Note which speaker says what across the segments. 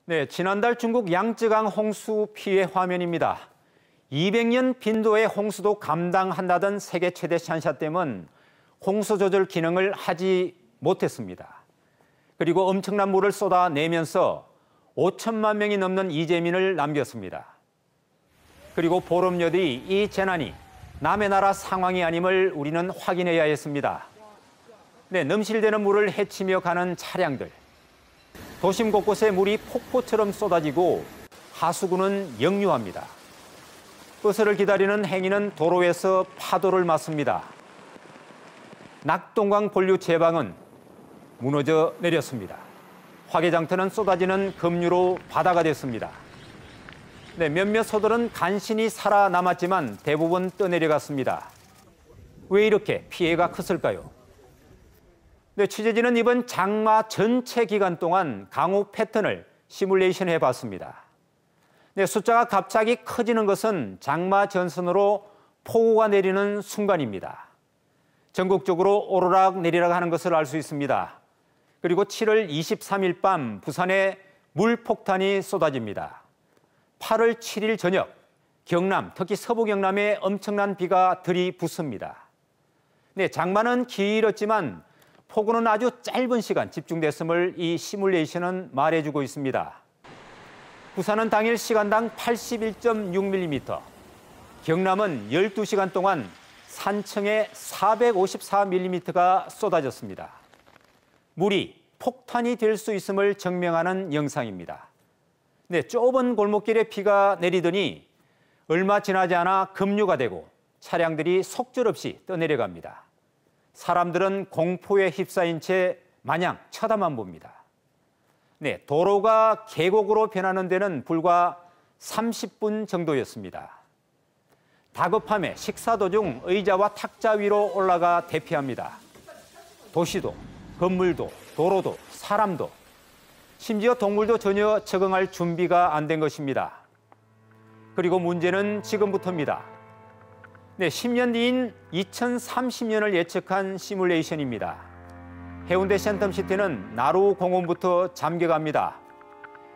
Speaker 1: 네, 지난달 중국 양쯔강 홍수 피해 화면입니다. 200년 빈도의 홍수도 감당한다던 세계 최대 샨샤댐은 홍수 조절 기능을 하지 못했습니다. 그리고 엄청난 물을 쏟아내면서 5천만 명이 넘는 이재민을 남겼습니다. 그리고 보름여디 이 재난이 남의 나라 상황이 아님을 우리는 확인해야 했습니다. 네, 넘실대는 물을 헤치며 가는 차량들. 도심 곳곳에 물이 폭포처럼 쏟아지고 하수구는 역류합니다. 버스를 기다리는 행인은 도로에서 파도를 맞습니다. 낙동강 본류 제방은 무너져 내렸습니다. 화개장터는 쏟아지는 급류로 바다가 됐습니다. 네, 몇몇 소들은 간신히 살아남았지만 대부분 떠내려갔습니다. 왜 이렇게 피해가 컸을까요? 네, 취재진은 이번 장마 전체 기간 동안 강우 패턴을 시뮬레이션 해봤습니다. 네, 숫자가 갑자기 커지는 것은 장마 전선으로 폭우가 내리는 순간입니다. 전국적으로 오르락 내리락 하는 것을 알 수 있습니다. 그리고 7월 23일 밤 부산에 물폭탄이 쏟아집니다. 8월 7일 저녁 경남, 특히 서부 경남에 엄청난 비가 들이붓습니다. 네, 장마는 길었지만 폭우는 아주 짧은 시간 집중됐음을 이 시뮬레이션은 말해주고 있습니다. 부산은 당일 시간당 81.6mm, 경남은 12시간 동안 산청에 454mm가 쏟아졌습니다. 물이 폭탄이 될 수 있음을 증명하는 영상입니다. 네, 좁은 골목길에 비가 내리더니 얼마 지나지 않아 급류가 되고 차량들이 속절없이 떠내려갑니다. 사람들은 공포에 휩싸인 채 마냥 쳐다만 봅니다. 네, 도로가 계곡으로 변하는 데는 불과 30분 정도였습니다. 다급함에 식사 도중 의자와 탁자 위로 올라가 대피합니다. 도시도, 건물도, 도로도, 사람도, 심지어 동물도 전혀 적응할 준비가 안 된 것입니다. 그리고 문제는 지금부터입니다. 네, 10년 뒤인 2030년을 예측한 시뮬레이션입니다. 해운대 센텀시티는 나루 공원부터 잠겨갑니다.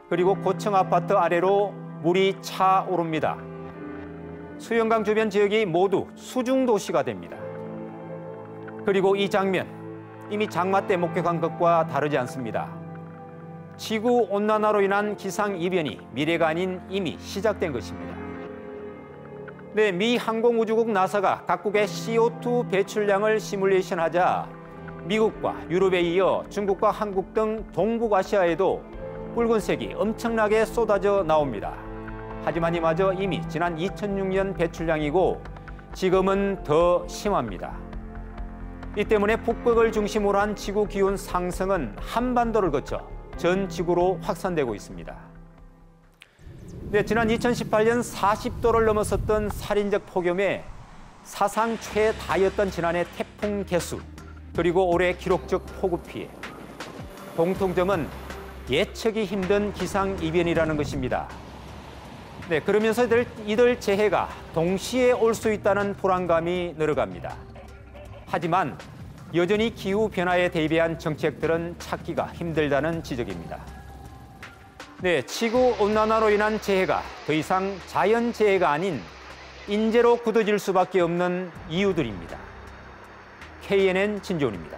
Speaker 1: 그리고 고층 아파트 아래로 물이 차오릅니다. 수영강 주변 지역이 모두 수중도시가 됩니다. 그리고 이 장면, 이미 장마 때 목격한 것과 다르지 않습니다. 지구온난화로 인한 기상이변이 미래가 아닌 이미 시작된 것입니다. 네, 미 항공우주국 나사가 각국의 CO2 배출량을 시뮬레이션하자 미국과 유럽에 이어 중국과 한국 등 동북아시아에도 붉은색이 엄청나게 쏟아져 나옵니다. 하지만 이마저 이미 지난 2006년 배출량이고 지금은 더 심합니다. 이 때문에 북극을 중심으로 한 지구 기온 상승은 한반도를 거쳐 전 지구로 확산되고 있습니다. 네, 지난 2018년 40도를 넘어섰던 살인적 폭염에 사상 최다였던 지난해 태풍 개수, 그리고 올해 기록적 폭우 피해. 공통점은 예측이 힘든 기상이변이라는 것입니다. 네, 그러면서 이들 재해가 동시에 올 수 있다는 불안감이 늘어갑니다. 하지만 여전히 기후변화에 대비한 정책들은 찾기가 힘들다는 지적입니다. 네, 지구온난화로 인한 재해가 더 이상 자연재해가 아닌 인재로 굳어질 수밖에 없는 이유들입니다. KNN 진종입니다.